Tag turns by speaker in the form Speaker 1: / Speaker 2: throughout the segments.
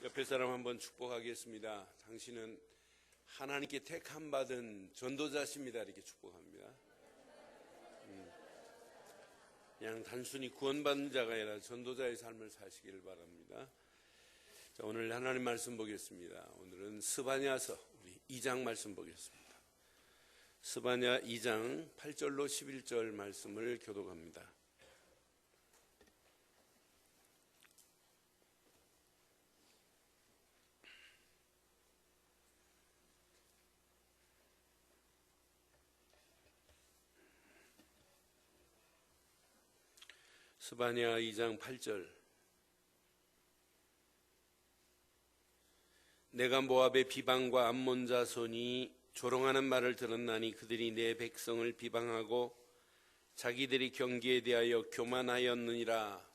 Speaker 1: 옆에 사람 한번 축복하겠습니다. 당신은 하나님께 택함 받은 전도자십니다. 이렇게 축복합니다. 그냥 단순히 구원받는 자가 아니라 전도자의 삶을 사시기를 바랍니다. 자, 오늘 하나님 말씀 보겠습니다. 오늘은 스바냐서 우리 2장 말씀 보겠습니다. 스바냐 2장 8절로 11절 말씀을 교독합니다. 스바냐 2장 8절. 내가 모압의 비방과 암몬 자손이 조롱하는 말을 들었나니 그들이 내 백성을 비방하고 자기들이 경기에 대하여 교만하였느니라.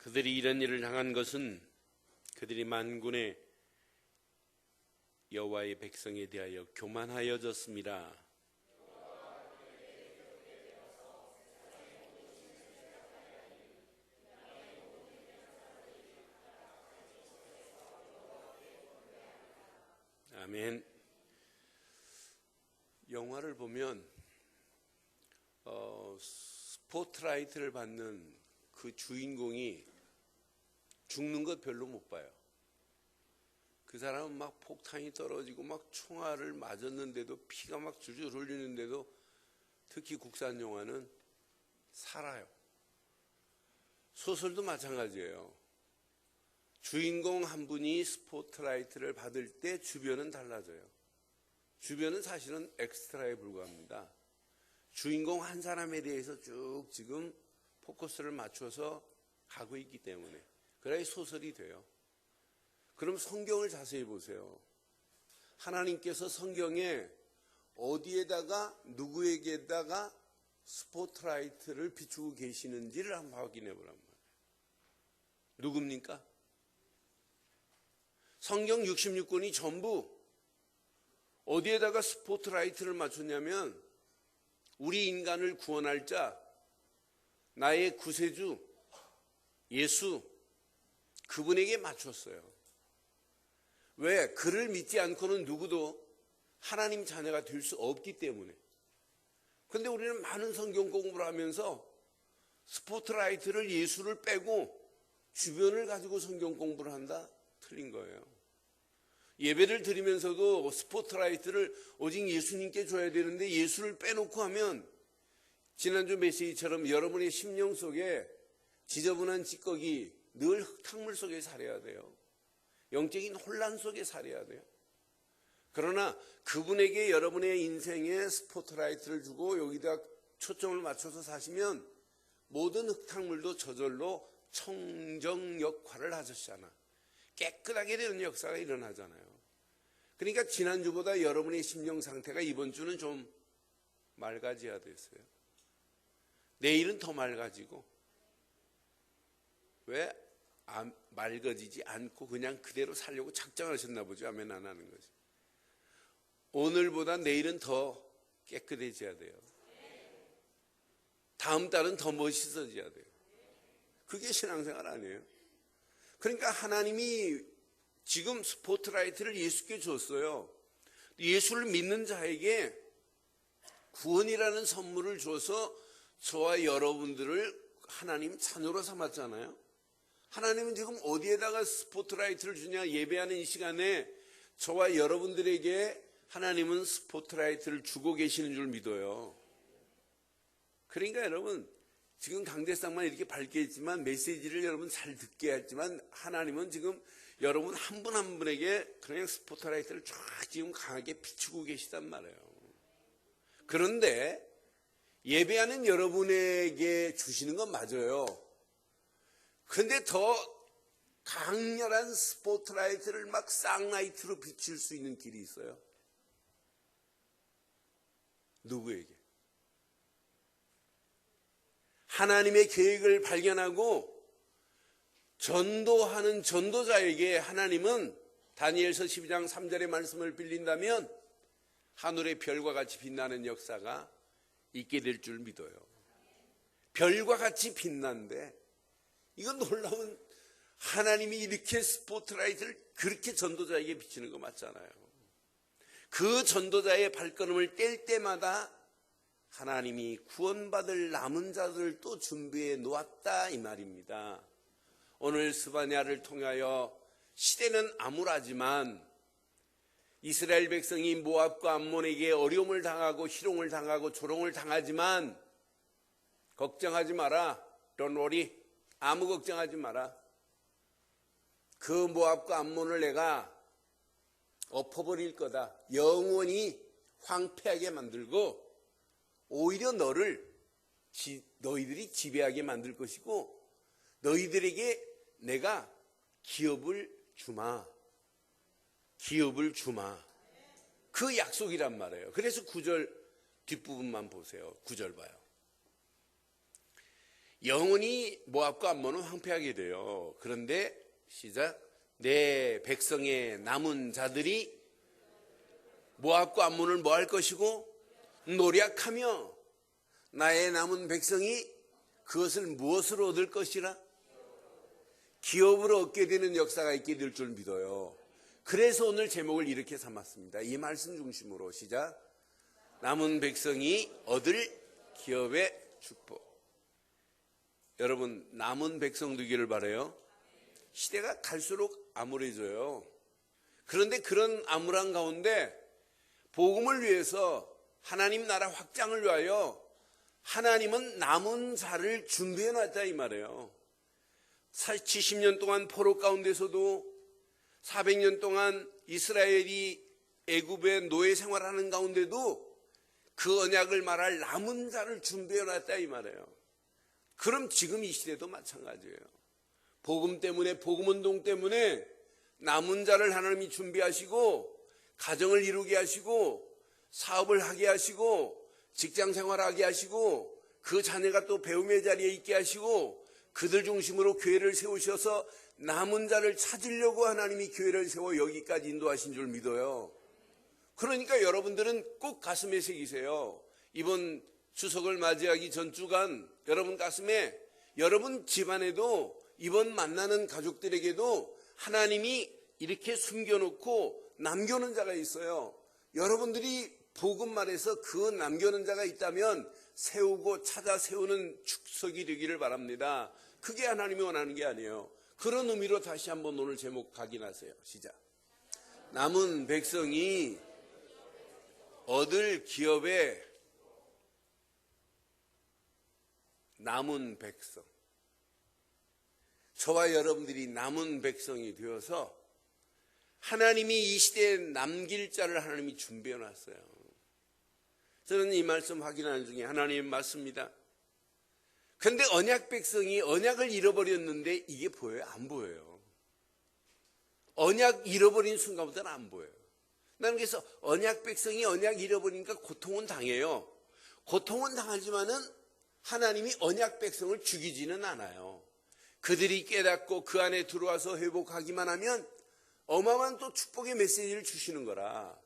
Speaker 1: 그들이 이런 일을 당한 것은 그들이 만군의 여호와의 백성에 대하여 교만하여졌습니다. 아멘. 영화를 보면 스포트라이트를 받는 그 주인공이 죽는 것 별로 못 봐요. 그 사람은 막 폭탄이 떨어지고 막 총알을 맞았는데도 피가 막 줄줄 흘리는데도 특히 국산 영화는 살아요. 소설도 마찬가지예요. 주인공 한 분이 스포트라이트를 받을 때 주변은 달라져요. 주변은 사실은 엑스트라에 불과합니다. 주인공 한 사람에 대해서 쭉 지금 포커스를 맞춰서 가고 있기 때문에 그래야 소설이 돼요. 그럼 성경을 자세히 보세요. 하나님께서 성경에 어디에다가 누구에게다가 스포트라이트를 비추고 계시는지를 한번 확인해 보란 말이에요. 누굽니까? 성경 66권이 전부 어디에다가 스포트라이트를 맞췄냐면 우리 인간을 구원할 자, 나의 구세주 예수, 그분에게 맞췄어요. 왜? 그를 믿지 않고는 누구도 하나님 자녀가 될 수 없기 때문에. 그런데 우리는 많은 성경 공부를 하면서 스포트라이트를 예수를 빼고 주변을 가지고 성경 공부를 한다? 틀린 거예요. 예배를 드리면서도 스포트라이트를 오직 예수님께 줘야 되는데 예수를 빼놓고 하면 지난주 메시지처럼 여러분의 심령 속에 지저분한 찌꺼기 늘 흙탕물 속에 살아야 돼요. 영적인 혼란 속에 살아야 돼요. 그러나 그분에게 여러분의 인생에 스포트라이트를 주고 여기다 초점을 맞춰서 사시면 모든 흙탕물도 저절로 청정 역할을 하셨잖아. 깨끗하게 되는 역사가 일어나잖아요. 그러니까 지난주보다 여러분의 심령 상태가 이번 주는 좀 맑아져야 됐어요. 내일은 더 맑아지고. 왜 맑아지지 않고 그냥 그대로 살려고 작정하셨나 보죠. 아멘 안 하는 거지. 오늘보다 내일은 더 깨끗해져야 돼요. 다음 달은 더 멋있어져야 돼요. 그게 신앙생활 아니에요. 그러니까 하나님이 지금 스포트라이트를 예수께 줬어요. 예수를 믿는 자에게 구원이라는 선물을 줘서 저와 여러분들을 하나님 자녀로 삼았잖아요. 하나님은 지금 어디에다가 스포트라이트를 주냐? 예배하는 이 시간에 저와 여러분들에게 하나님은 스포트라이트를 주고 계시는 줄 믿어요. 그러니까 여러분 지금 강대상만 이렇게 밝게 했지만 메시지를 여러분 잘 듣게 했지만 하나님은 지금 여러분 한 분 한 분에게 그냥 스포트라이트를 쫙 지금 강하게 비추고 계시단 말이에요. 그런데 예배하는 여러분에게 주시는 건 맞아요. 근데 더 강렬한 스포트라이트를 막 쌍라이트로 비칠 수 있는 길이 있어요. 누구에게? 하나님의 계획을 발견하고 전도하는 전도자에게 하나님은 다니엘서 12장 3절의 말씀을 빌린다면 하늘의 별과 같이 빛나는 역사가 있게 될 줄 믿어요. 별과 같이 빛난데 이건 놀라운, 하나님이 이렇게 스포트라이트를 그렇게 전도자에게 비치는 거 맞잖아요. 그 전도자의 발걸음을 뗄 때마다 하나님이 구원받을 남은 자들을 또 준비해 놓았다 이 말입니다. 오늘 스바냐를 통하여 시대는 암울하지만 이스라엘 백성이 모압과 암몬에게 어려움을 당하고 희롱을 당하고 조롱을 당하지만 걱정하지 마라. Don't worry. 아무 걱정하지 마라. 그 모압과 암몬을 내가 엎어버릴 거다. 영원히 황폐하게 만들고 오히려 너희들이 지배하게 만들 것이고 너희들에게 내가 기업을 주마. 그 약속이란 말이에요. 그래서 9절 뒷부분만 보세요. 9절 봐요. 영원히 모압과 암몬은 황폐하게 돼요. 그런데 시작. 내 백성의 남은 자들이 모압과 암몬을 뭐 할 것이고 노력하며 나의 남은 백성이 그것을 무엇으로 얻을 것이라? 기업으로 얻게 되는 역사가 있게 될 줄 믿어요. 그래서 오늘 제목을 이렇게 삼았습니다. 이 말씀 중심으로 시작. 남은 백성이 얻을 기업의 축복. 여러분, 남은 백성 되기를 바라요. 시대가 갈수록 암울해져요. 그런데 그런 암울한 가운데 복음을 위해서 하나님 나라 확장을 위하여 하나님은 남은 자를 준비해 놨다 이 말이에요. 70년 동안 포로 가운데서도 400년 동안 이스라엘이 애굽의 노예 생활하는 가운데도 그 언약을 말할 남은 자를 준비해 놨다 이 말이에요. 그럼 지금 이 시대도 마찬가지예요. 복음 때문에, 복음운동 때문에 남은 자를 하나님이 준비하시고 가정을 이루게 하시고 사업을 하게 하시고 직장 생활하게 하시고 그 자녀가 또 배움의 자리에 있게 하시고 그들 중심으로 교회를 세우셔서 남은 자를 찾으려고 하나님이 교회를 세워 여기까지 인도하신 줄 믿어요. 그러니까 여러분들은 꼭 가슴에 새기세요. 이번 추석을 맞이하기 전 주간 여러분 가슴에, 여러분 집안에도 이번 만나는 가족들에게도 하나님이 이렇게 숨겨놓고 남겨놓은 자가 있어요. 여러분들이 복음 말에서 그 남겨놓은 자가 있다면 세우고 찾아 세우는 축석이 되기를 바랍니다. 그게 하나님이 원하는 게 아니에요. 그런 의미로 다시 한번 오늘 제목 각인하세요. 시작. 남은 백성이 얻을 기업의 남은 백성. 저와 여러분들이 남은 백성이 되어서 하나님이 이 시대에 남길 자를 하나님이 준비해 놨어요. 저는 이 말씀 확인하는 중에 하나님 맞습니다. 그런데 언약 백성이 언약을 잃어버렸는데 이게 보여요? 안 보여요. 언약 잃어버린 순간부터는 안 보여요. 나는 그래서 언약 백성이 언약 잃어버리니까 고통은 당해요. 고통은 당하지만은 하나님이 언약 백성을 죽이지는 않아요. 그들이 깨닫고 그 안에 들어와서 회복하기만 하면 어마어마한 또 축복의 메시지를 주시는 거라.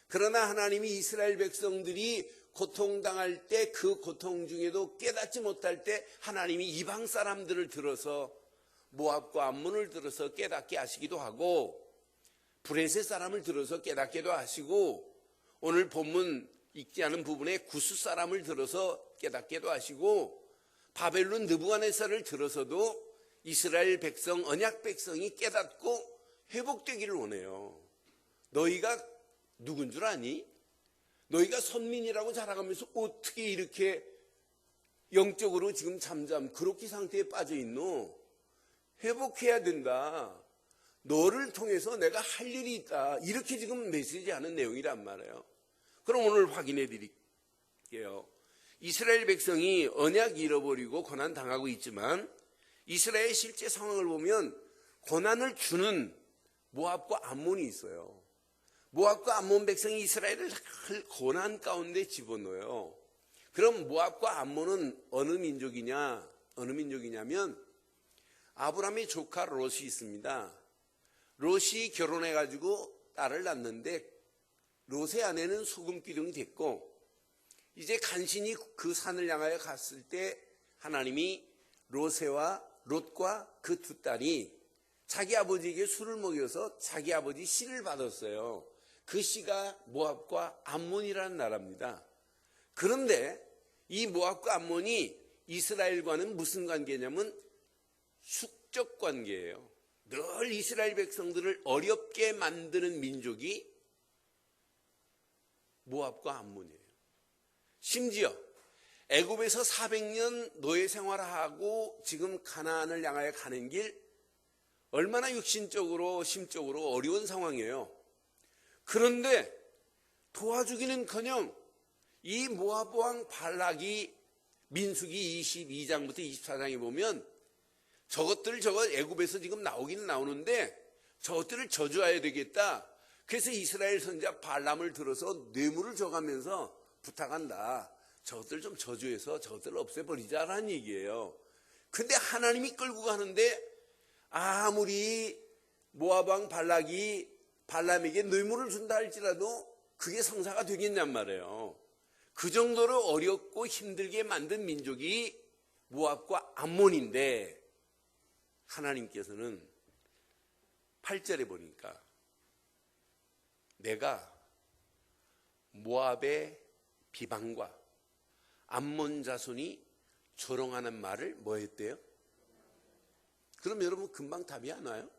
Speaker 1: 그러나 하나님이 이스라엘 백성들이 고통당할 때 그 고통 중에도 깨닫지 못할 때 하나님이 이방 사람들을 들어서 모압과 암몬을 들어서 깨닫게 하시기도 하고 브레셋 사람을 들어서 깨닫게도 하시고 오늘 본문 읽지 않은 부분에 구스 사람을 들어서 깨닫게도 하시고 바벨론 느부갓네살을 들어서도 이스라엘 백성, 언약 백성이 깨닫고 회복되기를 원해요. 너희가 누군 줄 아니? 너희가 선민이라고 자랑하면서 어떻게 이렇게 영적으로 지금 잠잠 그렇게 상태에 빠져 있노? 회복해야 된다. 너를 통해서 내가 할 일이 있다. 이렇게 지금 메시지하는 내용이란 말이에요. 그럼 오늘 확인해 드릴게요. 이스라엘 백성이 언약 잃어버리고 고난 당하고 있지만 이스라엘의 실제 상황을 보면 고난을 주는 모압과 암몬이 있어요. 모압과 암몬 백성이 이스라엘을 고난 가운데 집어넣어요. 그럼 모압과 암몬은 어느 민족이냐면 아브라함의 조카 롯이 있습니다. 롯이 결혼해가지고 딸을 낳는데 롯의 아내는 소금기둥이 됐고 이제 간신히 그 산을 향하여 갔을 때 하나님이 롯과 그 두 딸이 자기 아버지에게 술을 먹여서 자기 아버지 씨를 받았어요. 그 씨가 모압과 암몬이라는 나라입니다. 그런데 이 모압과 암몬이 이스라엘과는 무슨 관계냐면 숙적 관계예요. 늘 이스라엘 백성들을 어렵게 만드는 민족이 모압과 암몬이에요. 심지어 애굽에서 400년 노예 생활하고 지금 가나안을 향하여 가는 길 얼마나 육신적으로 심적으로 어려운 상황이에요. 그런데 도와주기는커녕 이 모압 왕 발락이 민수기 22장부터 24장에 보면 저것들 애굽에서 지금 나오기는 나오는데 저것들을 저주해야 되겠다. 그래서 이스라엘 선지자 발람을 들어서 뇌물을 줘가면서 부탁한다. 저것들 좀 저주해서 저것들을 없애버리자라는 얘기예요. 근데 하나님이 끌고 가는데 아무리 모압 왕 발락이 발람에게 뇌물을 준다 할지라도 그게 성사가 되겠냔 말이에요. 그 정도로 어렵고 힘들게 만든 민족이 모압과 암몬인데 하나님께서는 8절에 보니까 내가 모압의 비방과 암몬 자손이 조롱하는 말을 뭐 했대요? 그럼 여러분 금방 답이 안 와요?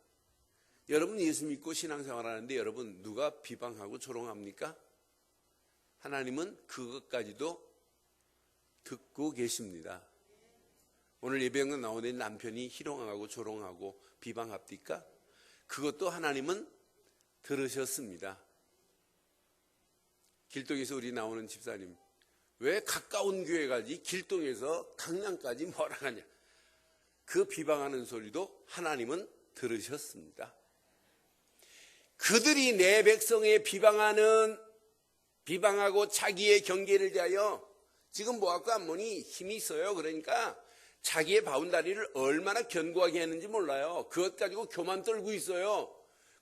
Speaker 1: 여러분 예수 믿고 신앙생활 하는데 여러분 누가 비방하고 조롱합니까? 하나님은 그것까지도 듣고 계십니다. 오늘 예배당에 나오는 남편이 희롱하고 조롱하고 비방합니까? 그것도 하나님은 들으셨습니다. 길동에서 우리 나오는 집사님 왜 가까운 교회 가지 길동에서 강남까지 뭐라 하냐. 그 비방하는 소리도 하나님은 들으셨습니다. 그들이 내 백성의 비방하고 자기의 경계를 대하여 지금 모압과 암몬이 힘이 있어요. 그러니까 자기의 바운다리를 얼마나 견고하게 했는지 몰라요. 그것 가지고 교만 떨고 있어요.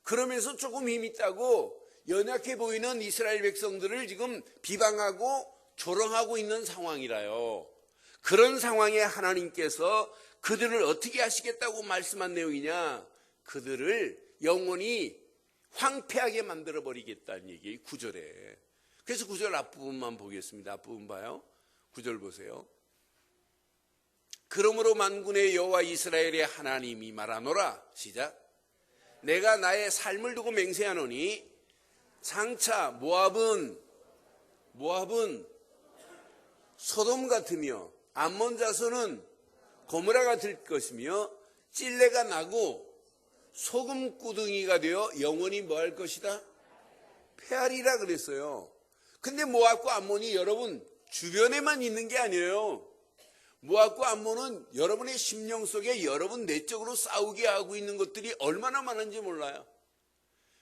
Speaker 1: 그러면서 조금 힘 있다고 연약해 보이는 이스라엘 백성들을 지금 비방하고 조롱하고 있는 상황이라요. 그런 상황에 하나님께서 그들을 어떻게 하시겠다고 말씀한 내용이냐. 그들을 영원히 황폐하게 만들어버리겠다는 얘기 9절에. 그래서 9절 앞부분만 보겠습니다. 앞부분 봐요. 9절 보세요. 그러므로 만군의 여호와 이스라엘의 하나님이 말하노라. 시작. 내가 나의 삶을 두고 맹세하노니 장차 모압은 소돔 같으며 암몬 자손은 고모라가 될 것이며 찔레가 나고 소금구덩이가 되어 영원히 뭐 할 것이다? 폐하리라 그랬어요. 근데 모압과 암몬이 여러분 주변에만 있는 게 아니에요. 모압과 암몬은 여러분의 심령 속에 여러분 내적으로 싸우게 하고 있는 것들이 얼마나 많은지 몰라요.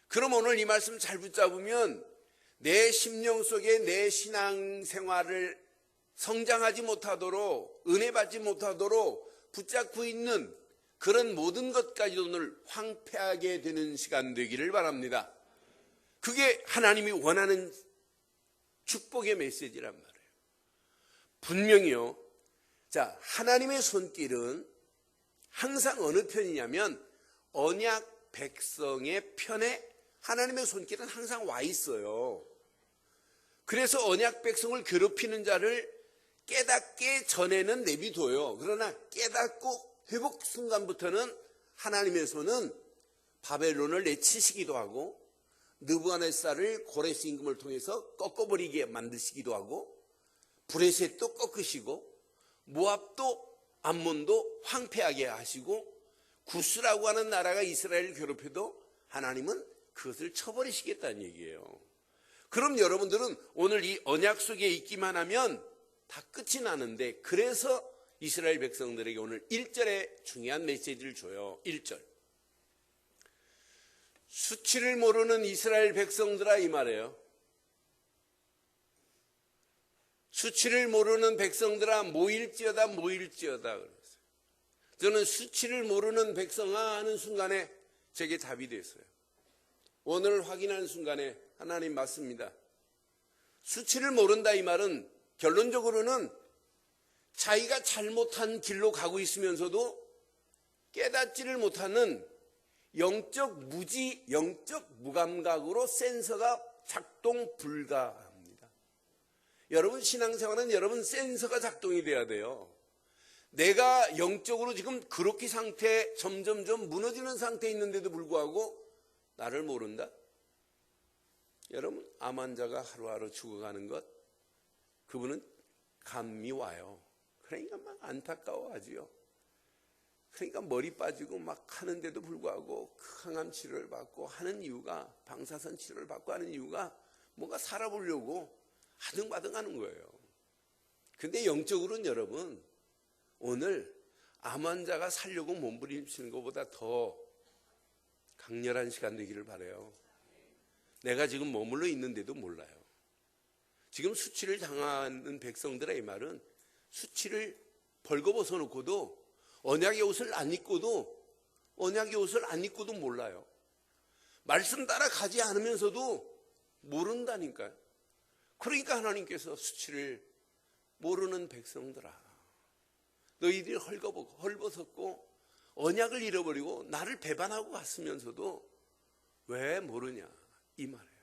Speaker 1: 그럼 오늘 이 말씀 잘 붙잡으면 내 심령 속에 내 신앙생활을 성장하지 못하도록 은혜 받지 못하도록 붙잡고 있는 그런 모든 것까지 오늘 황폐하게 되는 시간 되기를 바랍니다. 그게 하나님이 원하는 축복의 메시지란 말이에요. 분명히요. 자, 하나님의 손길은 항상 어느 편이냐면 언약 백성의 편에 하나님의 손길은 항상 와 있어요. 그래서 언약 백성을 괴롭히는 자를 깨닫게 전에는 내비둬요. 그러나 깨닫고 회복 순간부터는 하나님의 손은 바벨론을 내치시기도 하고 느부갓네살을 고레스 임금을 통해서 꺾어버리게 만드시기도 하고 브레셋도 꺾으시고 모압도 암몬도 황폐하게 하시고 구스라고 하는 나라가 이스라엘을 괴롭혀도 하나님은 그것을 쳐버리시겠다는 얘기예요. 그럼 여러분들은 오늘 이 언약 속에 있기만 하면 다 끝이 나는데 그래서 이스라엘 백성들에게 오늘 1절에 중요한 메시지를 줘요. 1절. 수치를 모르는 이스라엘 백성들아 이 말이에요. 수치를 모르는 백성들아 모일지어다 모일지어다 그랬어요. 저는 수치를 모르는 백성아 하는 순간에 제게 답이 됐어요. 오늘 확인하는 순간에 하나님 맞습니다. 수치를 모른다 이 말은 결론적으로는 자기가 잘못한 길로 가고 있으면서도 깨닫지를 못하는 영적 무감각으로 센서가 작동 불가합니다. 여러분 신앙생활은 여러분 센서가 작동이 돼야 돼요. 내가 영적으로 지금 그렇게 상태 점점점 무너지는 상태에 있는데도 불구하고 나를 모른다? 여러분 암 환자가 하루하루 죽어가는 것 그분은 감이 와요. 그러니까 막 안타까워하지요. 그러니까 머리 빠지고 막 하는데도 불구하고 항암 치료를 받고 하는 이유가 방사선 치료를 받고 하는 이유가 뭔가 살아보려고 아등바등 하는 거예요. 근데 영적으로는 여러분 오늘 암 환자가 살려고 몸부림치는 것보다 더 강렬한 시간 되기를 바라요. 내가 지금 머물러 있는데도 몰라요. 지금 수치를 당하는 백성들의 이 말은 수치를 벌거벗어 놓고도 언약의 옷을 안 입고도 몰라요. 말씀 따라 가지 않으면서도 모른다니까요. 그러니까 하나님께서 수치를 모르는 백성들아 너희들이 헐벗었고 언약을 잃어버리고 나를 배반하고 갔으면서도 왜 모르냐 이 말이에요.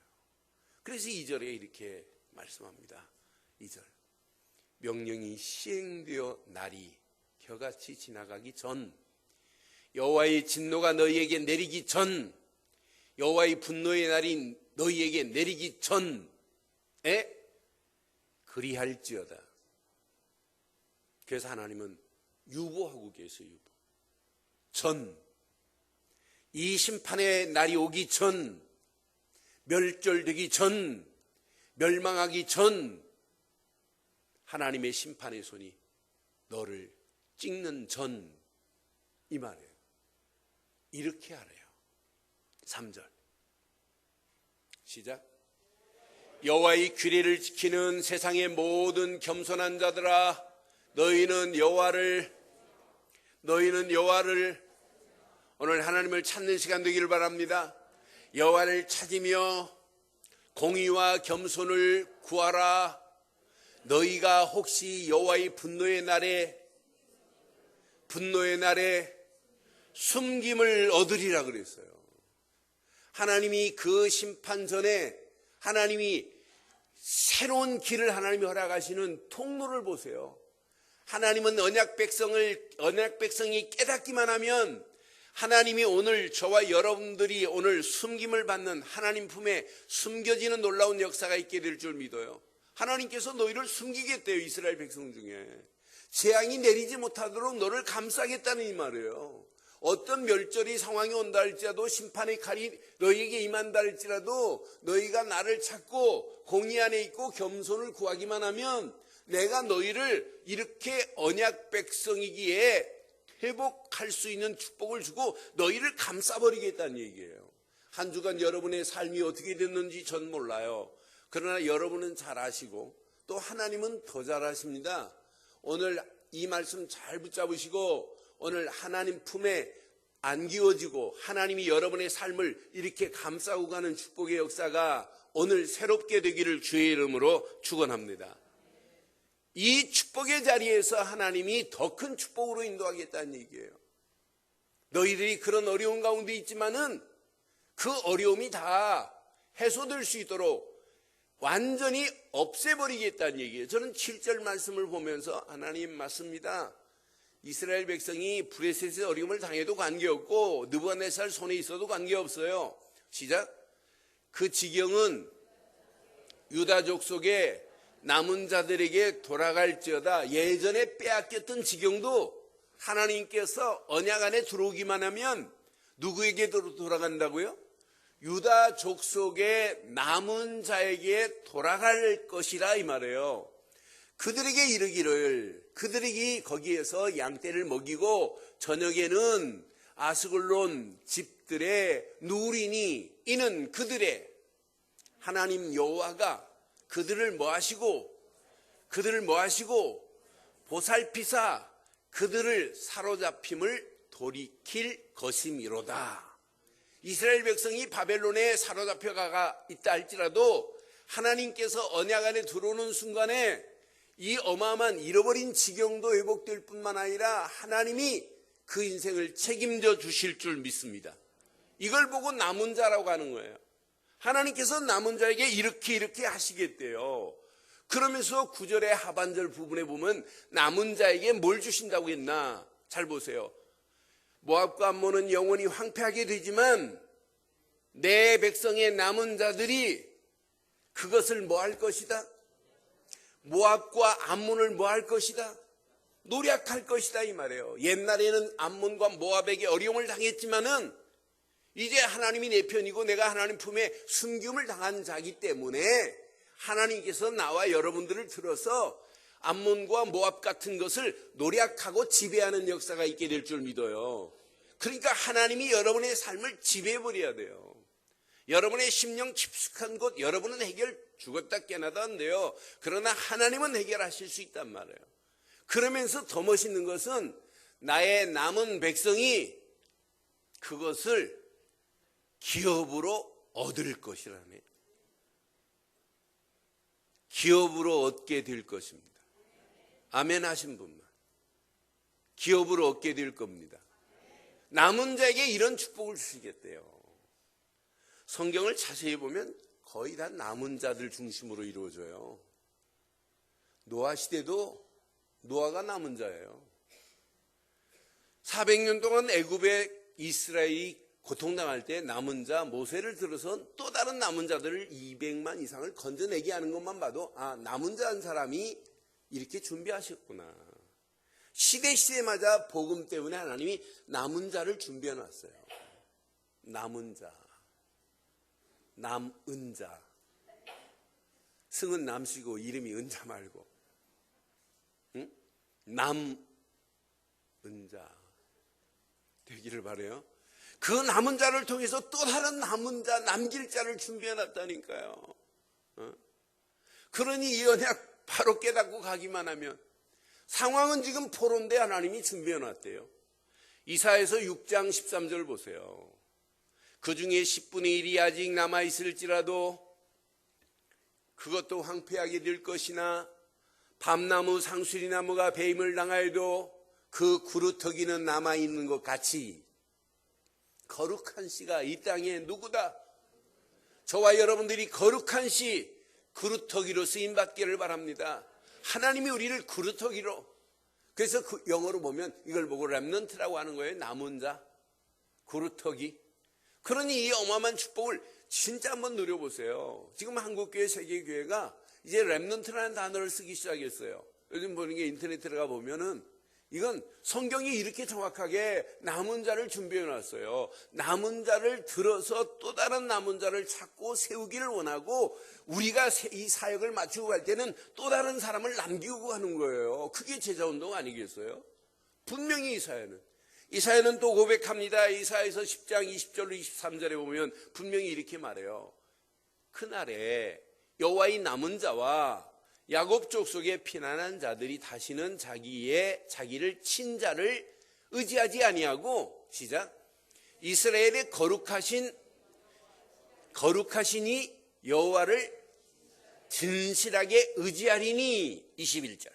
Speaker 1: 그래서 2절에 이렇게 말씀합니다. 2절 명령이 시행되어 날이 겨같이 지나가기 전 여호와의 진노가 너희에게 내리기 전 여호와의 분노의 날이 너희에게 내리기 전에 그리할지어다. 그래서 하나님은 유보하고 계세요. 유보. 이 심판의 날이 오기 전 멸절되기 전 멸망하기 전 하나님의 심판의 손이 너를 찍는 전 이 말이에요. 이렇게 하래요. 3절 시작. 여호와의 규례를 지키는 세상의 모든 겸손한 자들아 너희는 여호와를 오늘 하나님을 찾는 시간 되기를 바랍니다. 여호와를 찾으며 공의와 겸손을 구하라. 너희가 혹시 여호와의 분노의 날에 숨김을 얻으리라 그랬어요. 하나님이 그 심판 전에 하나님이 새로운 길을 하나님이 허락하시는 통로를 보세요. 하나님은 언약 백성이 깨닫기만 하면 하나님이 오늘 저와 여러분들이 오늘 숨김을 받는 하나님 품에 숨겨지는 놀라운 역사가 있게 될 줄 믿어요. 하나님께서 너희를 숨기겠대요. 이스라엘 백성 중에 재앙이 내리지 못하도록 너를 감싸겠다는 이 말이에요. 어떤 멸절이 상황이 온다 할지라도 심판의 칼이 너희에게 임한다 할지라도 너희가 나를 찾고 공의 안에 있고 겸손을 구하기만 하면 내가 너희를 이렇게 언약 백성이기에 회복할 수 있는 축복을 주고 너희를 감싸버리겠다는 얘기예요. 한 주간 여러분의 삶이 어떻게 됐는지 전 몰라요. 그러나 여러분은 잘 아시고 또 하나님은 더 잘 아십니다. 오늘 이 말씀 잘 붙잡으시고 오늘 하나님 품에 안기워지고 하나님이 여러분의 삶을 이렇게 감싸고 가는 축복의 역사가 오늘 새롭게 되기를 주의 이름으로 축원합니다. 이 축복의 자리에서 하나님이 더 큰 축복으로 인도하겠다는 얘기예요. 너희들이 그런 어려운 가운데 있지만은 그 어려움이 다 해소될 수 있도록 완전히 없애버리겠다는 얘기예요. 저는 7절 말씀을 보면서 하나님 맞습니다. 이스라엘 백성이 브레셋의 어려움을 당해도 관계없고 느부갓네살 손에 있어도 관계없어요. 시작. 그 지경은 유다족 속에 남은 자들에게 돌아갈지어다. 예전에 빼앗겼던 지경도 하나님께서 언약 안에 들어오기만 하면 누구에게 돌아간다고요? 유다족 속에 남은 자에게 돌아갈 것이라 이 말이에요. 그들에게 이르기를 그들이 거기에서 양떼를 먹이고 저녁에는 아스글론 집들의 누리니 이는 그들의 하나님 여호와가 그들을 뭐 하시고 그들을 뭐 하시고 보살피사 그들을 사로잡힘을 돌이킬 것이미로다. 이스라엘 백성이 바벨론에 사로잡혀가 있다 할지라도 하나님께서 언약 안에 들어오는 순간에 이 어마어마한 잃어버린 지경도 회복될 뿐만 아니라 하나님이 그 인생을 책임져 주실 줄 믿습니다. 이걸 보고 남은 자라고 하는 거예요. 하나님께서 남은 자에게 이렇게 하시겠대요. 그러면서 9절의 하반절 부분에 보면 남은 자에게 뭘 주신다고 했나? 잘 보세요. 모압과 암몬은 영원히 황폐하게 되지만 내 백성의 남은 자들이 그것을 뭐 할 것이다? 모압과 암몬을 뭐 할 것이다? 노력할 것이다 이 말이에요. 옛날에는 암몬과 모압에게 어려움을 당했지만은 이제 하나님이 내 편이고 내가 하나님 품에 순교를 당한 자이기 때문에 하나님께서 나와 여러분들을 들어서 암몬과 모압 같은 것을 노력하고 지배하는 역사가 있게 될 줄 믿어요. 그러니까 하나님이 여러분의 삶을 지배해버려야 돼요. 여러분의 심령 깊숙한 곳 여러분은 해결 죽었다 깨나다 한데요. 그러나 하나님은 해결하실 수 있단 말이에요. 그러면서 더 멋있는 것은 나의 남은 백성이 그것을 기업으로 얻을 것이라네. 기업으로 얻게 될 것입니다. 아멘 하신 분만. 기업으로 얻게 될 겁니다. 남은 자에게 이런 축복을 주시겠대요. 성경을 자세히 보면 거의 다 남은 자들 중심으로 이루어져요. 노아 시대도 노아가 남은 자예요. 400년 동안 애굽에 이스라엘이 고통당할 때 남은 자 모세를 들어서 또 다른 남은 자들을 200만 이상을 건져내게 하는 것만 봐도 남은 자 한 사람이 이렇게 준비하셨구나. 시대마다 복음 때문에 하나님이 남은 자를 준비해 놨어요. 남은 자, 남은 자. 승은 남씨고 이름이 은자 말고, 응? 남은 자 되기를 바라요. 그 남은 자를 통해서 또 다른 남은 자, 남길 자를 준비해 놨다니까요. 그러니 이 언약 바로 깨닫고 가기만 하면, 상황은 지금 포로인데 하나님이 준비해 놨대요. 이사야서 6장 13절 보세요. 그 중에 10분의 1이 아직 남아있을지라도 그것도 황폐하게 될 것이나 밤나무 상수리나무가 배임을 당하여도 그 구루터기는 남아있는 것 같이 거룩한 씨가 이 땅에 누구다? 저와 여러분들이 거룩한 씨, 구루터기로 쓰임받기를 바랍니다. 하나님이 우리를 구루터기로, 그래서 그 영어로 보면 이걸 보고 렘넌트라고 하는 거예요. 남은 자, 구루터기. 그러니 이 어마어마한 축복을 진짜 한번 누려보세요. 지금 한국교회, 세계교회가 이제 렘넌트라는 단어를 쓰기 시작했어요. 요즘 보는 게 인터넷 들어가 보면은 이건 성경이 이렇게 정확하게 남은 자를 준비해 놨어요. 남은 자를 들어서 또 다른 남은 자를 찾고 세우기를 원하고, 우리가 이 사역을 마치고 갈 때는 또 다른 사람을 남기고 가는 거예요. 그게 제자운동 아니겠어요? 분명히 이사야는 또 고백합니다. 이사야에서 10장 20절로 23절에 보면 분명히 이렇게 말해요. 그날에 여호와의 남은 자와 야곱 족속의 피난한 자들이 다시는 자기를 친 자를 의지하지 아니하고, 시작, 이스라엘의 거룩하시니 여호와를 진실하게 의지하리니. 21절.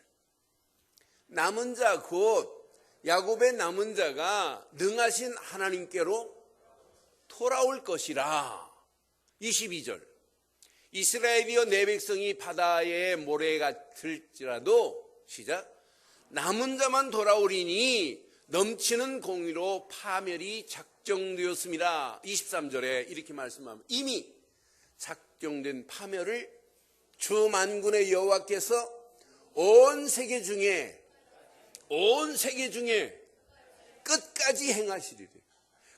Speaker 1: 남은 자 곧 야곱의 남은 자가 능하신 하나님께로 돌아올 것이라. 22절. 이스라엘이여 내 백성이 바다의 모래 같을지라도, 시작, 남은 자만 돌아오리니 넘치는 공의로 파멸이 작정되었습니다. 23절에 이렇게 말씀합니다. 이미 작정된 파멸을 주 만군의 여호와께서 온 세계 중에 끝까지 행하시리라.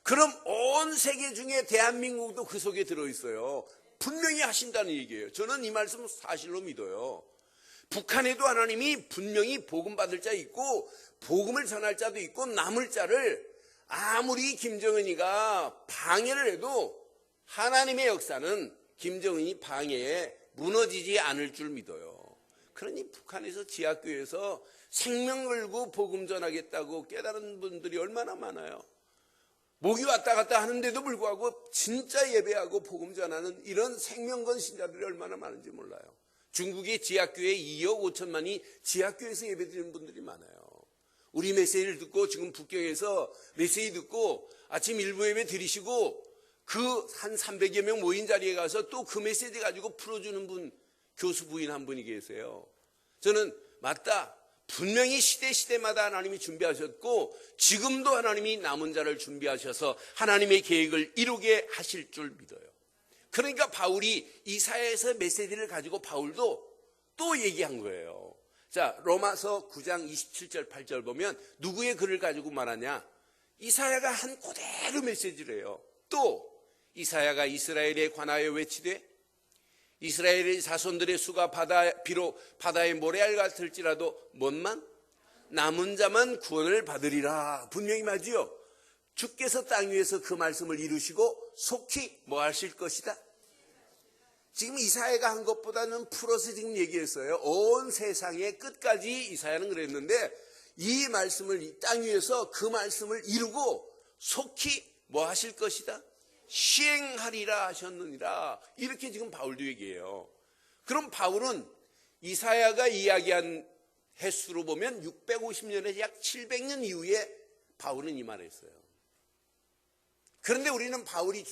Speaker 1: 그럼 온 세계 중에 대한민국도 그 속에 들어있어요. 분명히 하신다는 얘기예요. 저는 이 말씀 사실로 믿어요. 북한에도 하나님이 분명히 복음 받을 자 있고 복음을 전할 자도 있고, 남을 자를 아무리 김정은이가 방해를 해도 하나님의 역사는 김정은이 방해에 무너지지 않을 줄 믿어요. 그러니 북한에서 지하교회에서 생명 걸고 복음 전하겠다고 깨달은 분들이 얼마나 많아요. 목이 왔다 갔다 하는데도 불구하고 진짜 예배하고 복음 전하는 이런 생명건 신자들이 얼마나 많은지 몰라요. 중국의 지하교회 2억 5천만이 지하교회에서 예배드리는 분들이 많아요. 우리 메시지를 듣고 지금 북경에서 메시지 듣고 아침 일부 예배 드리시고 그 한 300여 명 모인 자리에 가서 또 그 메시지 가지고 풀어주는 분, 교수 부인 한 분이 계세요. 저는 맞다. 분명히 시대마다 하나님이 준비하셨고 지금도 하나님이 남은 자를 준비하셔서 하나님의 계획을 이루게 하실 줄 믿어요. 그러니까 바울이 이사야에서 메시지를 가지고 바울도 또 얘기한 거예요. 자, 로마서 9장 27절 8절 보면 누구의 글을 가지고 말하냐? 이사야가 한 그대로 메시지를 해요. 또 이사야가 이스라엘에 관하여 외치되 이스라엘의 자손들의 수가 비록 바다의 모래알 같을지라도 뭔만 남은 자만 구원을 받으리라. 분명히 말지요. 주께서 땅 위에서 그 말씀을 이루시고 속히 뭐 하실 것이다. 지금 이사야가 한 것보다는 풀어서 지금 얘기했어요. 온 세상의 끝까지 이사야는 그랬는데 이 말씀을 이 땅 위에서 그 말씀을 이루고 속히 뭐 하실 것이다. 시행하리라 하셨느니라. 이렇게 지금 바울도 얘기해요. 그럼 바울은 이사야가 이야기한 횟수로 보면 650년에서 약 700년 이후에 바울은 이 말을 했어요. 그런데 우리는 바울이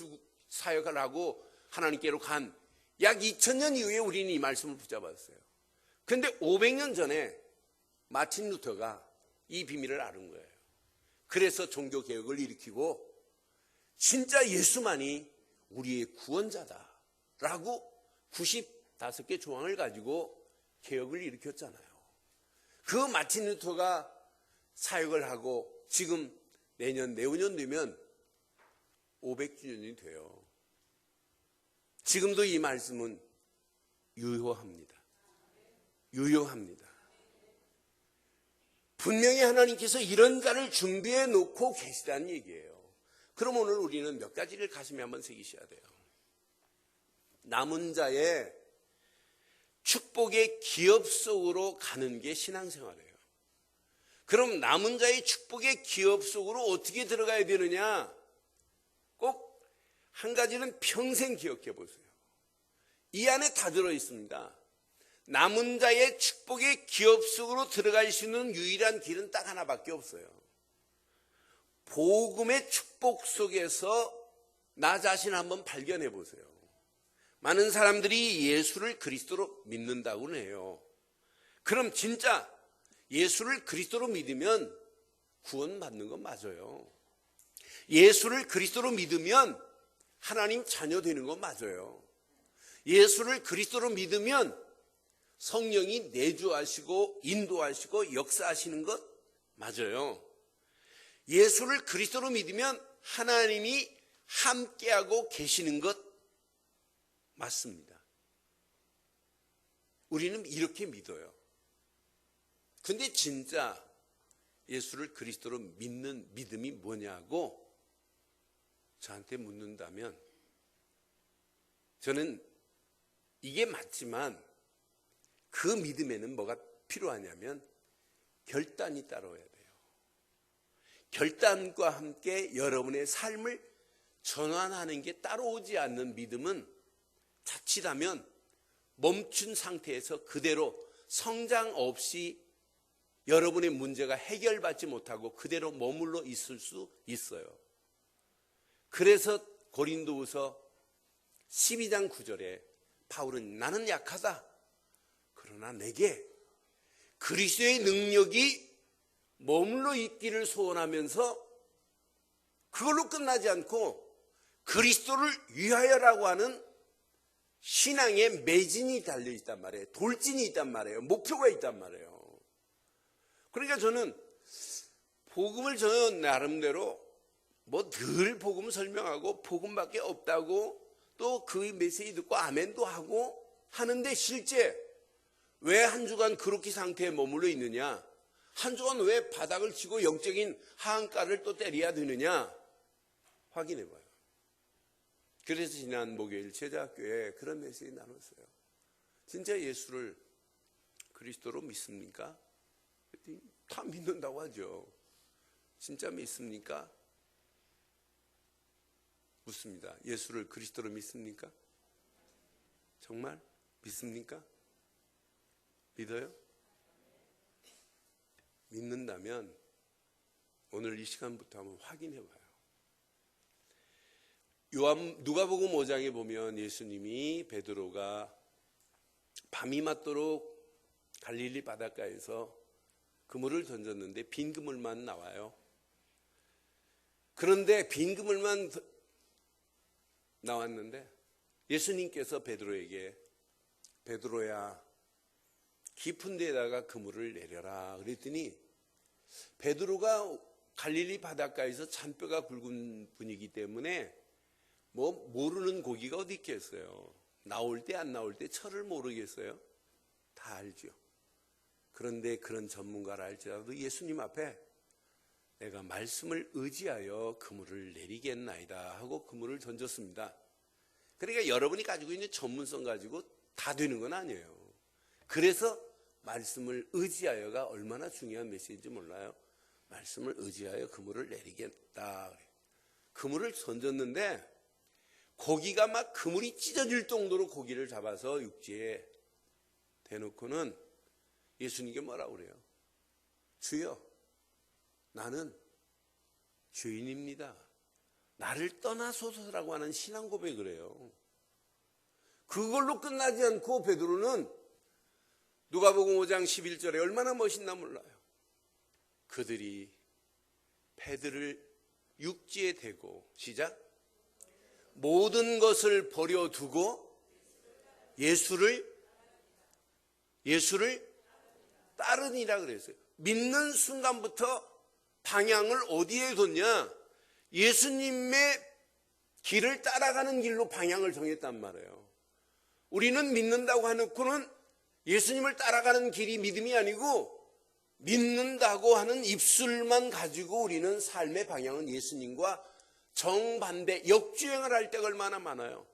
Speaker 1: 사역을 하고 하나님께로 간 약 2000년 이후에 우리는 이 말씀을 붙잡았어요. 그런데 500년 전에 마틴 루터가 이 비밀을 알은 거예요. 그래서 종교개혁을 일으키고 진짜 예수만이 우리의 구원자다라고 95개 조항을 가지고 개혁을 일으켰잖아요. 그 마틴 루터가 사역을 하고 지금 내후년 되면 500주년이 돼요. 지금도 이 말씀은 유효합니다. 유효합니다. 분명히 하나님께서 이런 자를 준비해 놓고 계시다는 얘기예요. 그럼 오늘 우리는 몇 가지를 가슴에 한번 새기셔야 돼요. 남은 자의 축복의 기업 속으로 가는 게 신앙생활이에요. 그럼 남은 자의 축복의 기업 속으로 어떻게 들어가야 되느냐? 꼭 한 가지는 평생 기억해 보세요. 이 안에 다 들어 있습니다. 남은 자의 축복의 기업 속으로 들어갈 수 있는 유일한 길은 딱 하나밖에 없어요. 복음의 축복 속에서 나 자신 한번 발견해 보세요. 많은 사람들이 예수를 그리스도로 믿는다고는 해요. 그럼 진짜 예수를 그리스도로 믿으면 구원받는 건 맞아요. 예수를 그리스도로 믿으면 하나님 자녀 되는 건 맞아요. 예수를 그리스도로 믿으면 성령이 내주하시고 인도하시고 역사하시는 것 맞아요. 예수를 그리스도로 믿으면 하나님이 함께하고 계시는 것 맞습니다. 우리는 이렇게 믿어요. 근데 진짜 예수를 그리스도로 믿는 믿음이 뭐냐고 저한테 묻는다면 저는 이게 맞지만 그 믿음에는 뭐가 필요하냐면 결단이 따라와야 돼요. 결단과 함께 여러분의 삶을 전환하는 게 따라오지 않는 믿음은 자칫하면 멈춘 상태에서 그대로 성장 없이 여러분의 문제가 해결받지 못하고 그대로 머물러 있을 수 있어요. 그래서 고린도후서 12장 9절에 바울은 나는 약하다. 그러나 내게 그리스도의 능력이 머물러 있기를 소원하면서 그걸로 끝나지 않고 그리스도를 위하여라고 하는 신앙의 매진이 달려있단 말이에요. 돌진이 있단 말이에요. 목표가 있단 말이에요. 그러니까 저는 복음을 저는 나름대로 뭐 늘 복음 설명하고 복음밖에 없다고 또 그 메시지 듣고 아멘도 하고 하는데 실제 왜 한 주간 그렇게 상태에 머물러 있느냐? 한 주간 왜 바닥을 치고 영적인 하한가를 또 때려야 되느냐? 확인해 봐요. 그래서 지난 목요일 제자학교에 그런 메시지 나눴어요. 진짜 예수를 그리스도로 믿습니까? 다 믿는다고 하죠. 진짜 믿습니까? 묻습니다. 예수를 그리스도로 믿습니까? 정말 믿습니까? 믿어요? 믿는다면 오늘 이 시간부터 한번 확인해 봐요. 누가복음 5장에 보면 예수님이 베드로가 밤이 맞도록 갈릴리 바닷가에서 그물을 던졌는데 빈 그물만 나와요. 그런데 빈 그물만 나왔는데 예수님께서 베드로에게 베드로야 깊은 데에다가 그물을 내려라 그랬더니 베드로가 갈릴리 바닷가에서 잔뼈가 굵은 분이기 때문에 모르는 고기가 어디 있겠어요. 나올 때 안 나올 때 철을 모르겠어요. 다 알죠. 그런데 그런 전문가라 할지라도 예수님 앞에 내가 말씀을 의지하여 그물을 내리겠나이다 하고 그물을 던졌습니다. 그러니까 여러분이 가지고 있는 전문성 가지고 다 되는 건 아니에요. 그래서 말씀을 의지하여가 얼마나 중요한 메시지인지 몰라요. 말씀을 의지하여 그물을 내리겠다. 그물을 던졌는데 고기가 막 그물이 찢어질 정도로 고기를 잡아서 육지에 대놓고는 예수님께 뭐라고 그래요? 주여, 나는 죄인입니다. 나를 떠나소서라고 하는 신앙 고백을 해요. 그걸로 끝나지 않고 베드로는 누가복음 5장 11절에 얼마나 멋있나 몰라요. 그들이 배들을 육지에 대고 시작 모든 것을 버려두고 예수를 따르니라 그랬어요. 믿는 순간부터 방향을 어디에 뒀냐? 예수님의 길을 따라가는 길로 방향을 정했단 말이에요. 우리는 믿는다고 해놓고는 예수님을 따라가는 길이 믿음이 아니고 믿는다고 하는 입술만 가지고 우리는 삶의 방향은 예수님과 정반대 역주행을 할 때가 얼마나 많아요.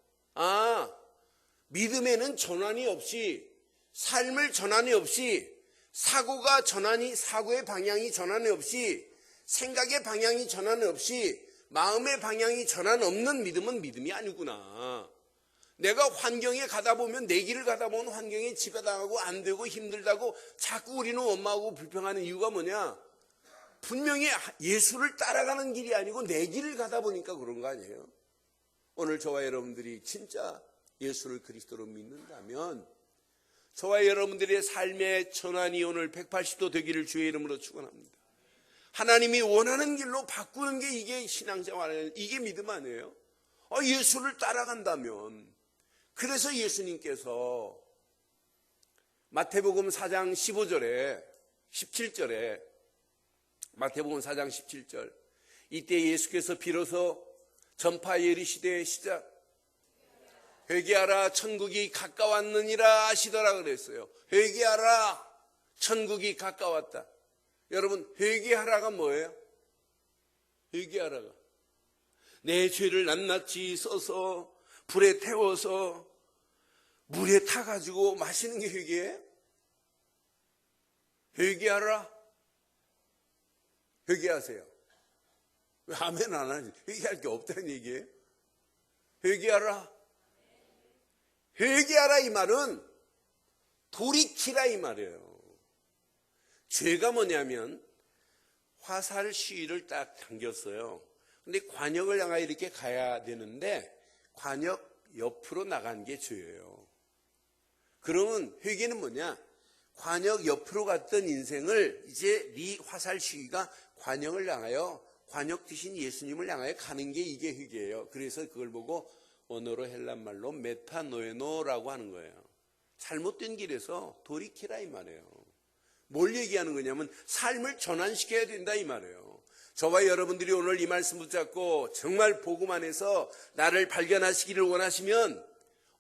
Speaker 1: 믿음에는 전환이 없이 삶을 전환이 없이 사고의 방향이 전환이 없이 생각의 방향이 전환이 없이 마음의 방향이 전환 없는 믿음은 믿음이 아니구나. 내가 환경에 가다 보면 내 길을 가다 보면 환경에 지배당하고 안 되고 힘들다고 자꾸 우리는 원망하고 불평하는 이유가 뭐냐? 분명히 예수를 따라가는 길이 아니고 내 길을 가다 보니까 그런 거 아니에요? 오늘 저와 여러분들이 진짜 예수를 그리스도로 믿는다면 저와 여러분들의 삶의 전환이 오늘 180도 되기를 주의 이름으로 축원합니다. 하나님이 원하는 길로 바꾸는 게 이게 신앙생활, 이게 믿음 아니에요? 예수를 따라간다면. 그래서 예수님께서 마태복음 4장 15절에 17절에 마태복음 4장 17절 이때 예수께서 비로소 전파에 이르시되 시작 회개하라 천국이 가까웠느니라 하시더라 그랬어요. 회개하라 천국이 가까웠다. 여러분 회개하라가 뭐예요? 회개하라가 내 죄를 낱낱이 써서 불에 태워서 물에 타가지고 마시는 게 회개예요? 회개하라. 회개하세요. 왜 아멘 안 하지? 회개할 게 없다는 얘기예요? 회개하라. 회개하라 이 말은 돌이키라 이 말이에요. 죄가 뭐냐면 화살 시위를 딱 당겼어요. 근데 관역을 향하여 이렇게 가야 되는데 관역 옆으로 나간 게 죄예요. 그러면 회개는 뭐냐? 관역 옆으로 갔던 인생을 이제 네 화살 시위가 관역을 향하여 관역 되신 예수님을 향하여 가는 게 이게 회개예요. 그래서 그걸 보고 언어로 헬란말로 메타노에노라고 하는 거예요. 잘못된 길에서 돌이키라 이 말이에요. 뭘 얘기하는 거냐면 삶을 전환시켜야 된다 이 말이에요. 저와 여러분들이 오늘 이 말씀 붙잡고 정말 복음 안에서 나를 발견하시기를 원하시면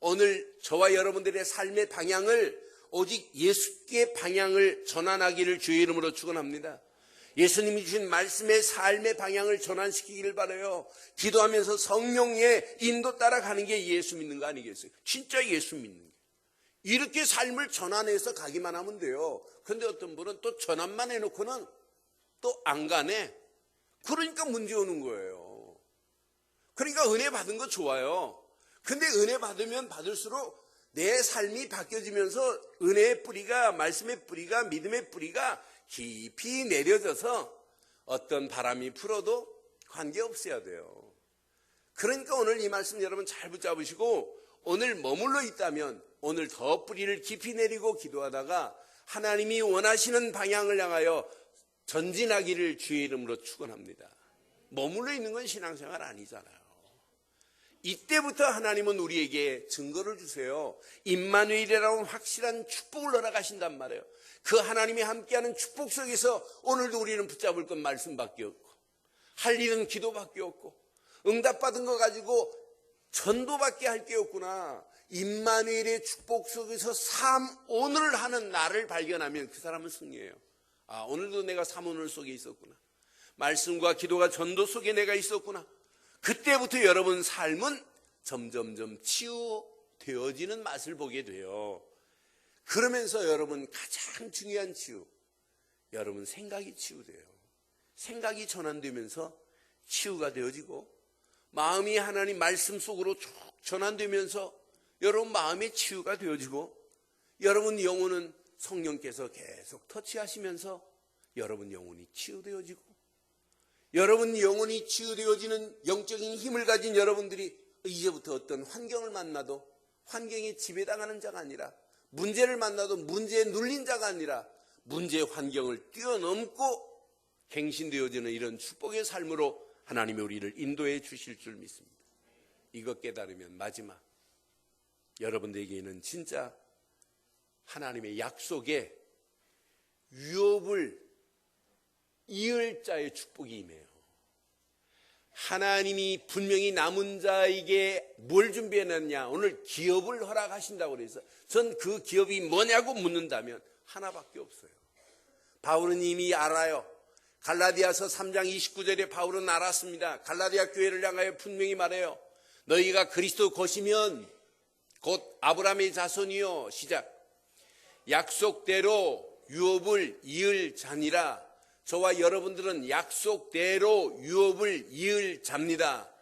Speaker 1: 오늘 저와 여러분들의 삶의 방향을 오직 예수께 방향을 전환하기를 주의 이름으로 축원합니다. 예수님이 주신 말씀의 삶의 방향을 전환시키기를 바라요. 기도하면서 성령의 인도 따라가는 게 예수 믿는 거 아니겠어요? 진짜 예수 믿는 게. 이렇게 삶을 전환해서 가기만 하면 돼요. 그런데 어떤 분은 또 전환만 해놓고는 또 안 가네. 그러니까 문제 오는 거예요. 그러니까 은혜 받은 거 좋아요. 근데 은혜 받으면 받을수록 내 삶이 바뀌어지면서 은혜의 뿌리가, 말씀의 뿌리가, 믿음의 뿌리가 깊이 내려져서 어떤 바람이 불어도 관계없어야 돼요. 그러니까 오늘 이 말씀 여러분 잘 붙잡으시고, 오늘 머물러 있다면 오늘 더 뿌리를 깊이 내리고 기도하다가 하나님이 원하시는 방향을 향하여 전진하기를 주의 이름으로 축원합니다. 머물러 있는 건 신앙생활 아니잖아요. 이때부터 하나님은 우리에게 증거를 주세요. 임마누엘이라는 확실한 축복을 허락하신단 말이에요. 그 하나님이 함께하는 축복 속에서 오늘도 우리는 붙잡을 건 말씀밖에 없고, 할 일은 기도밖에 없고, 응답받은 거 가지고 전도밖에 할 게 없구나. 임마누엘의 축복 속에서 오늘 하는 나를 발견하면 그 사람은 승리해요. 아, 오늘도 내가 오늘 속에 있었구나. 말씀과 기도가 전도 속에 내가 있었구나. 그때부터 여러분 삶은 점점점 치유되어지는 맛을 보게 돼요. 그러면서 여러분 가장 중요한 치유, 여러분 생각이 치유돼요. 생각이 전환되면서 치유가 되어지고, 마음이 하나님 말씀 속으로 쭉 전환되면서 여러분 마음의 치유가 되어지고, 여러분 영혼은 성령께서 계속 터치하시면서 여러분 영혼이 치유되어지고, 여러분 영혼이 치유되어지는 영적인 힘을 가진 여러분들이 이제부터 어떤 환경을 만나도 환경에 지배당하는 자가 아니라, 문제를 만나도 문제에 눌린 자가 아니라 문제의 환경을 뛰어넘고 갱신되어지는 이런 축복의 삶으로 하나님이 우리를 인도해 주실 줄 믿습니다. 이것 깨달으면 마지막 여러분들에게는 진짜 하나님의 약속에 유업을 이을 자의 축복이 임해요. 하나님이 분명히 남은 자에게 뭘 준비해놨냐, 오늘 기업을 허락하신다고 그래서 전 그 기업이 뭐냐고 묻는다면 하나밖에 없어요. 바울은 이미 알아요. 갈라디아서 3장 29절에 바울은 알았습니다. 갈라디아 교회를 향하여 분명히 말해요. 너희가 그리스도 것이면 곧 아브라함의 자손이요, 시작. 약속대로 유업을 이을 자니라. 저와 여러분들은 약속대로 유업을 이을 자입니다.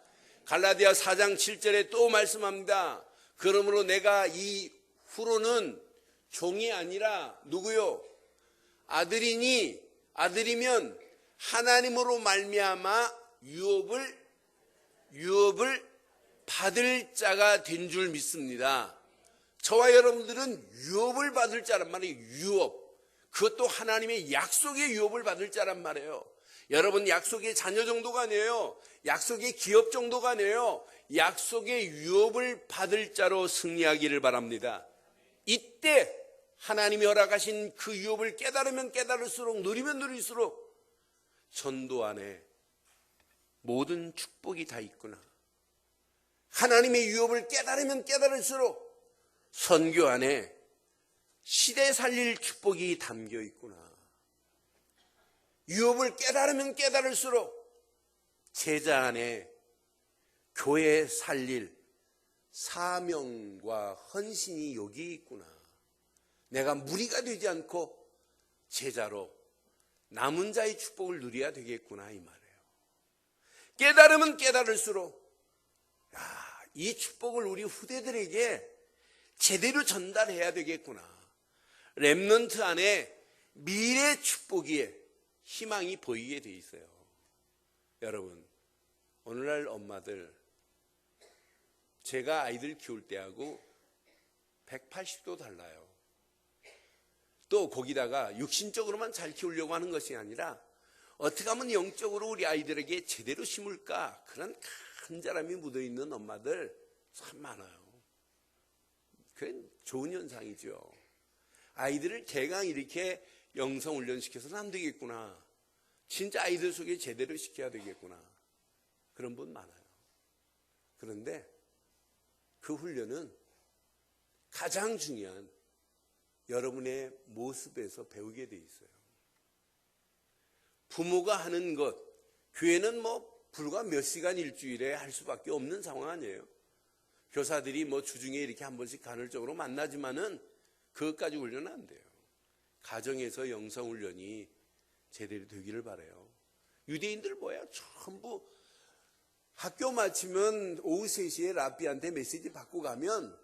Speaker 1: 갈라디아 4장 7절에 또 말씀합니다. 그러므로 내가 이 후로는 종이 아니라 누구요? 아들이니, 아들이면 하나님으로 말미암아 유업을 받을 자가 된 줄 믿습니다. 저와 여러분들은 유업을 받을 자란 말이에요. 유업. 그것도 하나님의 약속의 유업을 받을 자란 말이에요. 여러분 약속의 자녀 정도가 아니에요. 약속의 기업 정도가 아니에요. 약속의 유업을 받을 자로 승리하기를 바랍니다. 이때 하나님이 허락하신 그 유업을 깨달으면 깨달을수록, 누리면 누릴수록 전도 안에 모든 축복이 다 있구나. 하나님의 유업을 깨달으면 깨달을수록 선교 안에 시대 살릴 축복이 담겨 있구나. 유업을 깨달으면 깨달을수록 제자 안에 교회 살릴 사명과 헌신이 여기 있구나. 내가 무리가 되지 않고 제자로 남은 자의 축복을 누려야 되겠구나, 이 말이에요. 깨달으면 깨달을수록 이 축복을 우리 후대들에게 제대로 전달해야 되겠구나. 렘넌트 안에 미래 축복이, 희망이 보이게 돼 있어요. 여러분, 오늘날 엄마들, 제가 아이들 키울 때하고 180도 달라요. 또 거기다가 육신적으로만 잘 키우려고 하는 것이 아니라 어떻게 하면 영적으로 우리 아이들에게 제대로 심을까, 그런 간절함이 묻어있는 엄마들 참 많아요. 그건 좋은 현상이죠. 아이들을 개강 이렇게 영성 훈련시켜서는 안 되겠구나. 진짜 아이들 속에 제대로 시켜야 되겠구나. 그런 분 많아요. 그런데 그 훈련은 가장 중요한 여러분의 모습에서 배우게 돼 있어요. 부모가 하는 것, 교회는 불과 몇 시간 일주일에 할 수밖에 없는 상황 아니에요. 교사들이 뭐 주중에 이렇게 한 번씩 간헐적으로 만나지만은 그것까지 훈련은 안 돼요. 가정에서 영성훈련이 제대로 되기를 바라요. 유대인들 뭐야? 전부 학교 마치면 오후 3시에 랍비한테 메시지 받고 가면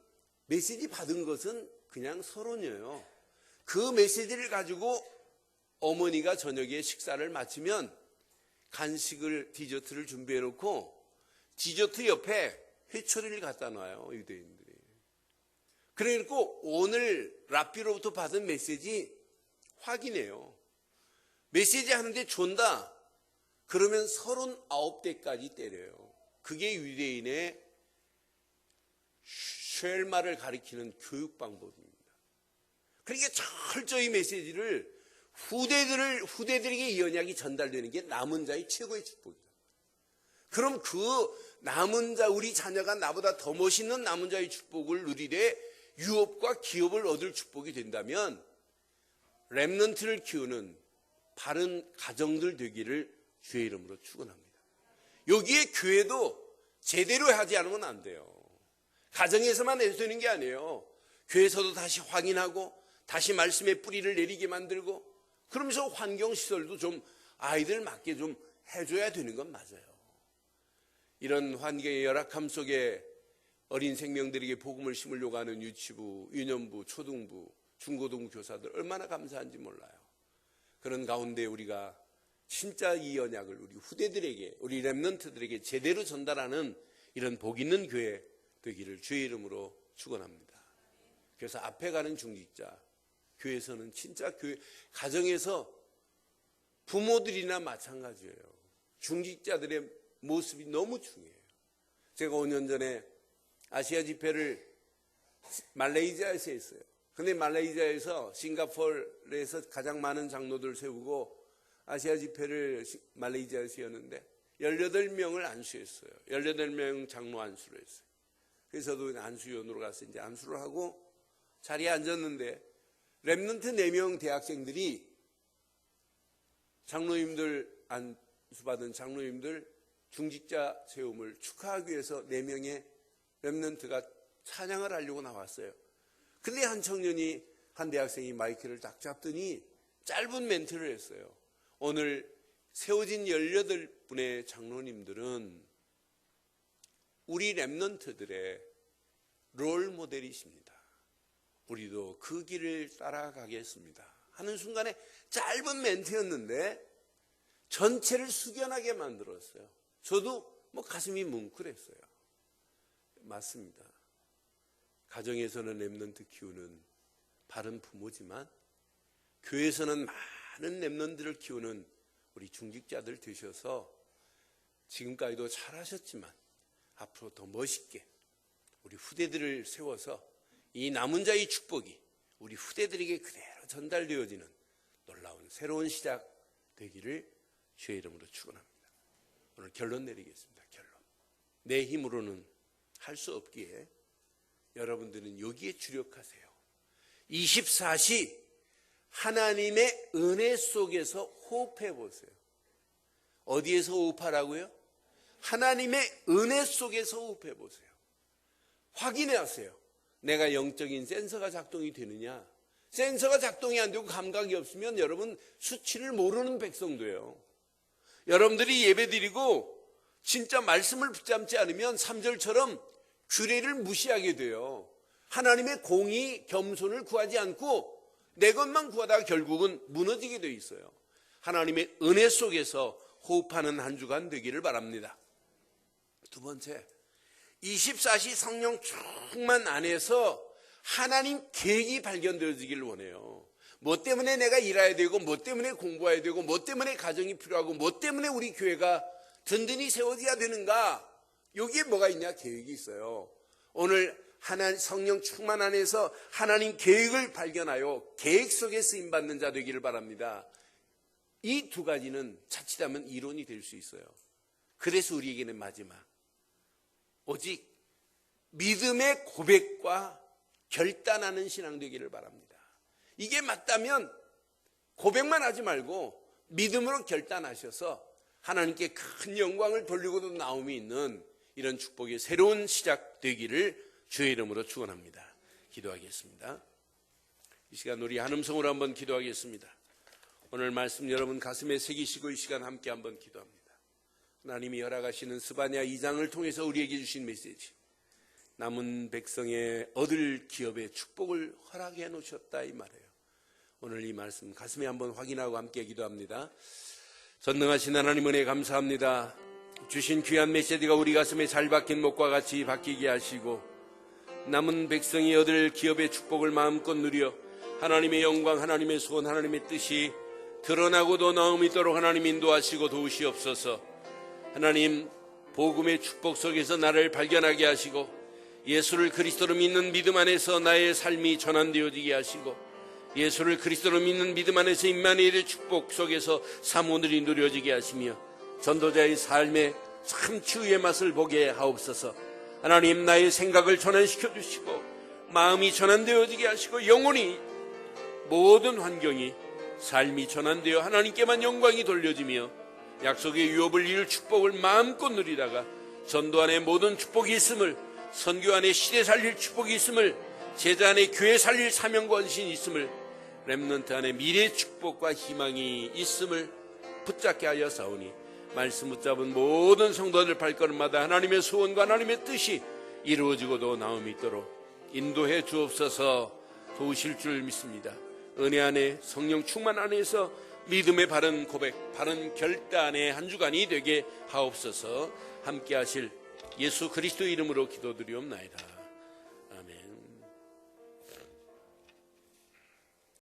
Speaker 1: 메시지 받은 것은 그냥 서론이에요. 그 메시지를 가지고 어머니가 저녁에 식사를 마치면 간식을, 디저트를 준비해 놓고 디저트 옆에 회초리를 갖다 놔요, 유대인들이. 그래놓고 오늘 랍비로부터 받은 메시지 확인해요. 메시지 하는데 존다. 그러면 39대까지 때려요. 그게 유대인의 쉘마를 가리키는 교육 방법입니다. 그러니까 철저히 메시지를 후대들에게 이 언약이 전달되는 게 남은 자의 최고의 축복이다. 그럼 그 남은 자, 우리 자녀가 나보다 더 멋있는 남은 자의 축복을 누리되 유업과 기업을 얻을 축복이 된다면 렘넌트를 키우는 바른 가정들 되기를 주의 이름으로 축원합니다. 여기에 교회도 제대로 하지 않으면 안 돼요. 가정에서만 해도 되는 게 아니에요. 교회에서도 다시 확인하고 다시 말씀의 뿌리를 내리게 만들고 그러면서 환경시설도 좀 아이들 맞게 좀 해줘야 되는 건 맞아요. 이런 환경의 열악함 속에 어린 생명들에게 복음을 심으려고 하는 유치부, 유년부, 초등부, 중고등부 교사들 얼마나 감사한지 몰라요. 그런 가운데 우리가 진짜 이 언약을 우리 후대들에게, 우리 렘넌트들에게 제대로 전달하는 이런 복 있는 교회 되기를 주의 이름으로 축원합니다. 그래서 앞에 가는 중직자, 교회에서는 진짜 교회, 가정에서 부모들이나 마찬가지예요. 중직자들의 모습이 너무 중요해요. 제가 5년 전에 아시아 집회를 말레이시아에서 했어요. 근데 말레이시아에서 싱가포르에서 가장 많은 장로들 세우고 아시아 집회를 말레이시아에서 였는데 18명을 안수했어요. 18명 장로 안수를 했어요. 그래서 저도 안수위원으로 가서 이제 안수를 하고 자리에 앉았는데 렘넌트 4명 대학생들이 장로님들 안수받은 장로님들 중직자 세움을 축하하기 위해서 4명의 렘넌트가 찬양을 하려고 나왔어요. 근데 한 청년이, 한 대학생이 마이크를 딱 잡더니 짧은 멘트를 했어요. 오늘 세워진 18분의 장로님들은 우리 렘넌트들의 롤 모델이십니다. 우리도 그 길을 따라가겠습니다 하는 순간에 짧은 멘트였는데 전체를 숙연하게 만들었어요. 저도 뭐 가슴이 뭉클했어요. 맞습니다. 가정에서는 렘넌트 키우는 바른 부모지만 교회에서는 많은 렘넌트를 키우는 우리 중직자들 되셔서 지금까지도 잘하셨지만 앞으로 더 멋있게 우리 후대들을 세워서 이 남은 자의 축복이 우리 후대들에게 그대로 전달되어지는 놀라운 새로운 시작 되기를 주의 이름으로 축원합니다. 오늘 결론 내리겠습니다. 결론. 내 힘으로는 할 수 없기에 여러분들은 여기에 주력하세요. 24시 하나님의 은혜 속에서 호흡해 보세요. 어디에서 호흡하라고요? 하나님의 은혜 속에서 호흡해 보세요. 확인해 하세요. 내가 영적인 센서가 작동이 되느냐? 센서가 작동이 안 되고 감각이 없으면 여러분 수치를 모르는 백성도예요. 여러분들이 예배드리고 진짜 말씀을 붙잡지 않으면 3절처럼 규례를 무시하게 돼요. 하나님의 공의, 겸손을 구하지 않고 내 것만 구하다가 결국은 무너지게 돼 있어요. 하나님의 은혜 속에서 호흡하는 한 주간 되기를 바랍니다. 두 번째, 24시 성령 충만 안에서 하나님 계획이 발견되어지기를 원해요. 뭐 때문에 내가 일해야 되고, 뭐 때문에 공부해야 되고, 뭐 때문에 가정이 필요하고, 뭐 때문에 우리 교회가 든든히 세워져야 되는가? 여기에 뭐가 있냐? 계획이 있어요. 오늘 하나님 성령 충만 안에서 하나님 계획을 발견하여 계획 속에 쓰임받는 자 되기를 바랍니다. 이 두 가지는 자칫하면 이론이 될 수 있어요. 그래서 우리에게는 마지막 오직 믿음의 고백과 결단하는 신앙 되기를 바랍니다. 이게 맞다면 고백만 하지 말고 믿음으로 결단하셔서 하나님께 큰 영광을 돌리고도 나옴이 있는 이런 축복의 새로운 시작 되기를 주의 이름으로 축원합니다. 기도하겠습니다. 이 시간 우리 한음성으로 한번 기도하겠습니다. 오늘 말씀 여러분 가슴에 새기시고 이 시간 함께 한번 기도합니다. 하나님이 허락하시는 스바냐 2장을 통해서 우리에게 주신 메시지, 남은 백성의 얻을 기업의 축복을 허락해 놓으셨다 이 말이에요. 오늘 이 말씀 가슴에 한번 확인하고 함께 기도합니다. 전능하신 하나님 은혜 감사합니다. 주신 귀한 메시지가 우리 가슴에 잘 박힌 목과 같이 박히게 하시고 남은 백성이 얻을 기업의 축복을 마음껏 누려 하나님의 영광, 하나님의 소원, 하나님의 뜻이 드러나고도 나음이 있도록 하나님 인도하시고 도우시옵소서. 하나님, 복음의 축복 속에서 나를 발견하게 하시고 예수를 그리스도로 믿는 믿음 안에서 나의 삶이 전환되어지게 하시고 예수를 그리스도로 믿는 믿음 안에서 임마누엘의 축복 속에서 사모들이 누려지게 하시며 전도자의 삶에 참 치유의 맛을 보게 하옵소서. 하나님, 나의 생각을 전환시켜 주시고 마음이 전환되어지게 하시고 영혼이 모든 환경이 삶이 전환되어 하나님께만 영광이 돌려지며 약속의 유업을 이룰 축복을 마음껏 누리다가 전도 안에 모든 축복이 있음을, 선교 안에 시대 살릴 축복이 있음을, 제자 안에 교회 살릴 사명과 헌신이 있음을, 렘넌트 안에 미래의 축복과 희망이 있음을 붙잡게 하여 사오니 말씀 붙잡은 모든 성도들 발걸음마다 하나님의 소원과 하나님의 뜻이 이루어지고도 나음이 있도록 인도해 주옵소서. 도우실 줄 믿습니다. 은혜 안에 성령 충만 안에서 믿음의 바른 고백, 바른 결단의 한 주간이 되게 하옵소서. 함께 하실 예수 그리스도 이름으로 기도드리옵나이다.